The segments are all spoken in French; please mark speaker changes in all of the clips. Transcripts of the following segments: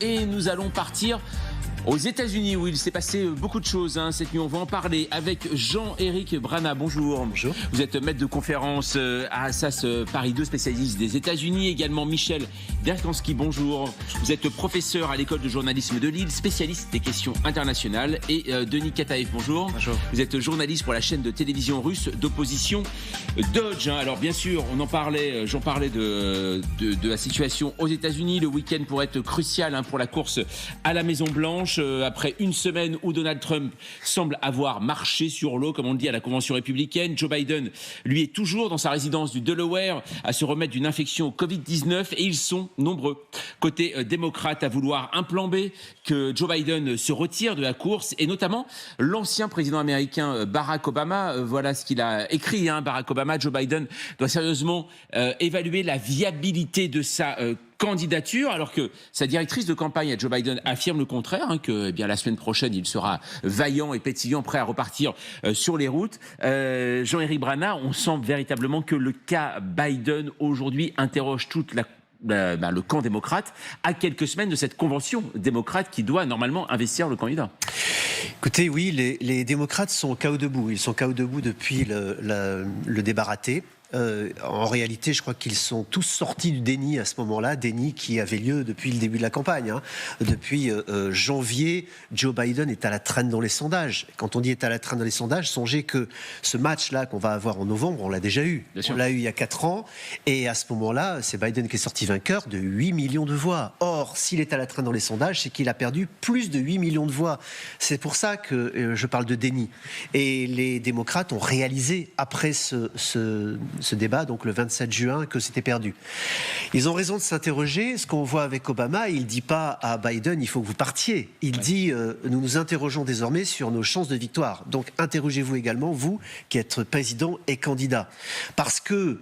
Speaker 1: Et nous allons partir aux États-Unis où il s'est passé beaucoup de choses cette nuit. On va en parler avec Jean-Éric Brana. Bonjour.
Speaker 2: Bonjour.
Speaker 1: Vous êtes maître de conférence à Assas Paris 2, spécialiste des États-Unis. Également Michel Derkanski. Bonjour. Vous êtes professeur à l'école de journalisme de Lille, spécialiste des questions internationales. Et Denis Kataev. Bonjour.
Speaker 2: Bonjour.
Speaker 1: Vous êtes journaliste pour la chaîne de télévision russe d'opposition Dodge. Alors bien sûr, j'en parlais de la situation aux États-Unis. Le week-end pourrait être crucial pour la course à la Maison-Blanche. Après une semaine où Donald Trump semble avoir marché sur l'eau, comme on le dit à la convention républicaine, Joe Biden, lui, est toujours dans sa résidence du Delaware à se remettre d'une infection au Covid-19 et ils sont nombreux, côté démocrate, à vouloir un plan B, que Joe Biden se retire de la course et notamment l'ancien président américain Barack Obama. Voilà ce qu'il a écrit, Barack Obama. Joe Biden doit sérieusement évaluer la viabilité de sa candidature, alors que sa directrice de campagne à Joe Biden affirme le contraire, que la semaine prochaine, il sera vaillant et pétillant, prêt à repartir sur les routes. Jean-Éric Brana, on sent véritablement que le cas Biden aujourd'hui interroge toute le camp démocrate à quelques semaines de cette convention démocrate qui doit normalement investir le candidat.
Speaker 2: Écoutez, oui, les démocrates sont KO debout. Ils sont KO debout depuis le débat raté. En réalité, je crois qu'ils sont tous sortis du déni à ce moment-là, déni qui avait lieu depuis le début de la campagne. Depuis janvier, Joe Biden est à la traîne dans les sondages. Quand on dit est à la traîne dans les sondages, songez que ce match-là qu'on va avoir en novembre, on l'a déjà eu. On l'a eu il y a 4 ans. Et à ce moment-là, c'est Biden qui est sorti vainqueur de 8 millions de voix. Or, s'il est à la traîne dans les sondages, c'est qu'il a perdu plus de 8 millions de voix. C'est pour ça que je parle de déni. Et les démocrates ont réalisé, après ce débat, donc le 27 juin, que c'était perdu. Ils ont raison de s'interroger. Ce qu'on voit avec Obama, il ne dit pas à Biden, il faut que vous partiez. Il dit, nous nous interrogeons désormais sur nos chances de victoire. Donc interrogez-vous également, vous, qui êtes président et candidat. Parce que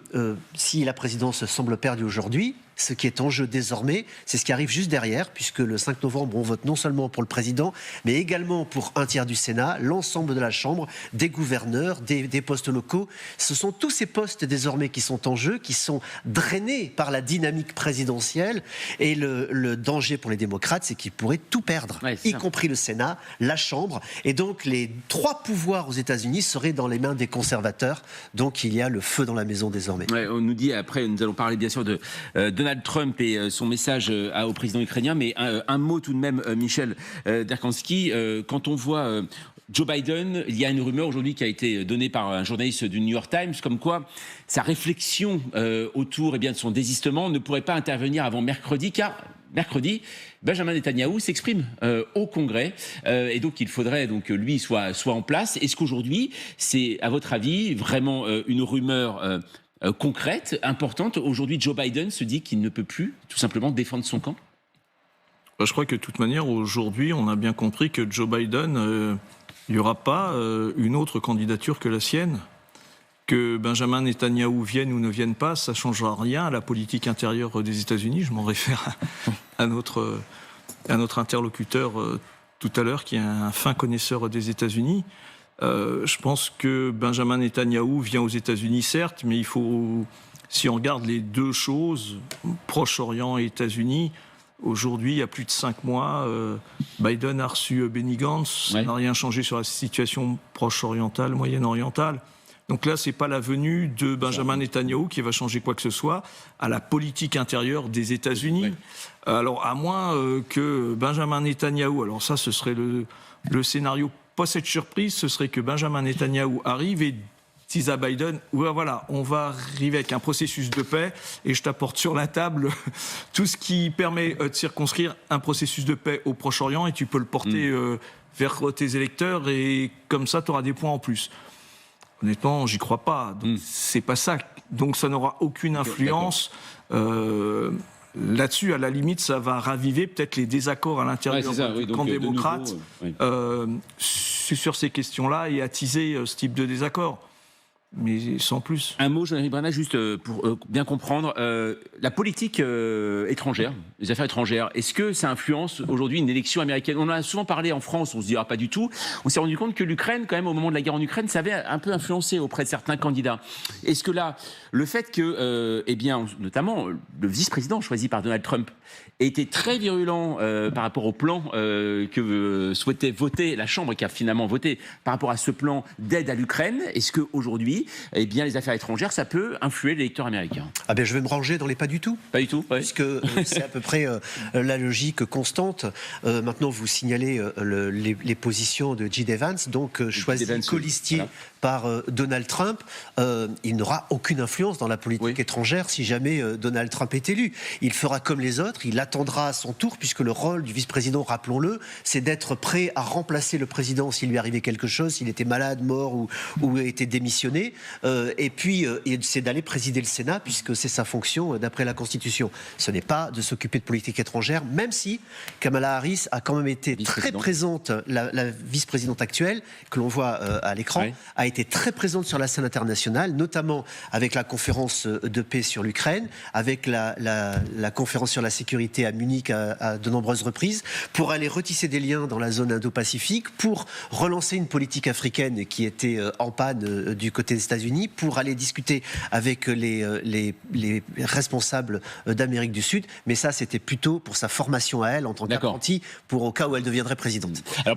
Speaker 2: si la présidence semble perdue aujourd'hui, ce qui est en jeu désormais, c'est ce qui arrive juste derrière, puisque le 5 novembre, on vote non seulement pour le président, mais également pour un tiers du Sénat, l'ensemble de la Chambre, des gouverneurs, des postes locaux. Ce sont tous ces postes désormais qui sont en jeu, qui sont drainés par la dynamique présidentielle. Et le danger pour les démocrates, c'est qu'ils pourraient tout perdre, y compris le Sénat, la Chambre. Et donc, les 3 pouvoirs aux États-Unis seraient dans les mains des conservateurs. Donc, il y a le feu dans la maison désormais.
Speaker 1: Ouais, on nous dit, après, nous allons parler bien sûr de Donald Trump et son message au président ukrainien, mais un mot tout de même, Michel Derkanski, quand on voit Joe Biden, il y a une rumeur aujourd'hui qui a été donnée par un journaliste du New York Times, comme quoi sa réflexion autour de son désistement ne pourrait pas intervenir avant mercredi, car mercredi, Benjamin Netanyahou s'exprime au Congrès et donc il faudrait que lui soit en place. Est-ce qu'aujourd'hui, c'est à votre avis vraiment une rumeur concrète, importante? Aujourd'hui, Joe Biden se dit qu'il ne peut plus tout simplement défendre son camp?
Speaker 3: Je crois que de toute manière, aujourd'hui, on a bien compris que Joe Biden, il n'y aura pas une autre candidature que la sienne. Que Benjamin Netanyahou vienne ou ne vienne pas, ça ne changera rien à la politique intérieure des États-Unis. Je m'en réfère à notre interlocuteur tout à l'heure, qui est un fin connaisseur des États-Unis. Je pense que Benjamin Netanyahou vient aux États-Unis, certes, mais il faut, si on regarde les deux choses, Proche-Orient et États-Unis, aujourd'hui, il y a plus de 5 mois, Biden a reçu Benny Gantz, ça n'a rien changé sur la situation proche-orientale, moyenne-orientale. Donc là, ce n'est pas la venue de Benjamin Netanyahou qui va changer quoi que ce soit à la politique intérieure des États-Unis. Alors, à moins que Benjamin Netanyahou, alors ça, ce serait le scénario pas cette surprise, ce serait que Benjamin Netanyahou arrive et dise à Biden, voilà, on va arriver avec un processus de paix et je t'apporte sur la table tout ce qui permet de circonscrire un processus de paix au Proche-Orient et tu peux le porter vers tes électeurs et comme ça, tu auras des points en plus. Honnêtement, j'y crois pas. Donc, c'est pas ça. Donc, ça n'aura aucune influence. Là-dessus, à la limite, ça va raviver peut-être les désaccords à l'intérieur du camp démocrate sur ces questions-là et attiser ce type de désaccord. mais sans plus.
Speaker 1: Un mot, Jean-Éric Brana, juste pour bien comprendre, la politique étrangère, les affaires étrangères, est-ce que ça influence aujourd'hui une élection américaine? On en a souvent parlé en France, on se dira pas du tout. On s'est rendu compte que l'Ukraine, quand même, au moment de la guerre en Ukraine, ça avait un peu influencé auprès de certains candidats. Est-ce que là, le fait que, eh bien, notamment, le vice-président choisi par Donald Trump était très virulent par rapport au plan que souhaitait voter la Chambre, qui a finalement voté par rapport à ce plan d'aide à l'Ukraine, est-ce qu'aujourd'hui, eh bien, les affaires étrangères, ça peut influer l'électeur américain?
Speaker 2: Ah ben, je vais me ranger dans les pas du tout.
Speaker 1: Pas du tout, ouais.
Speaker 2: Puisque c'est à peu près la logique constante. Maintenant, vous signalez les positions de J.D. Vance, donc choisi colistier voilà. par Donald Trump. Il n'aura aucune influence dans la politique étrangère si jamais Donald Trump est élu. Il fera comme les autres, il attendra à son tour, puisque le rôle du vice-président, rappelons-le, c'est d'être prêt à remplacer le président s'il lui arrivait quelque chose, s'il était malade, mort ou était démissionné. Et puis, c'est d'aller présider le Sénat, puisque c'est sa fonction d'après la Constitution. Ce n'est pas de s'occuper de politique étrangère, même si Kamala Harris a quand même été très présente, la vice-présidente actuelle, que l'on voit à l'écran, a été très présente sur la scène internationale, notamment avec la conférence de paix sur l'Ukraine, avec la conférence sur la sécurité à Munich à de nombreuses reprises, pour aller retisser des liens dans la zone Indo-Pacifique, pour relancer une politique africaine qui était en panne du côté des États-Unis, pour aller discuter avec les responsables d'Amérique du Sud. Mais ça, c'était plutôt pour sa formation à elle en tant qu'apprentie, pour au cas où elle deviendrait présidente.
Speaker 1: Alors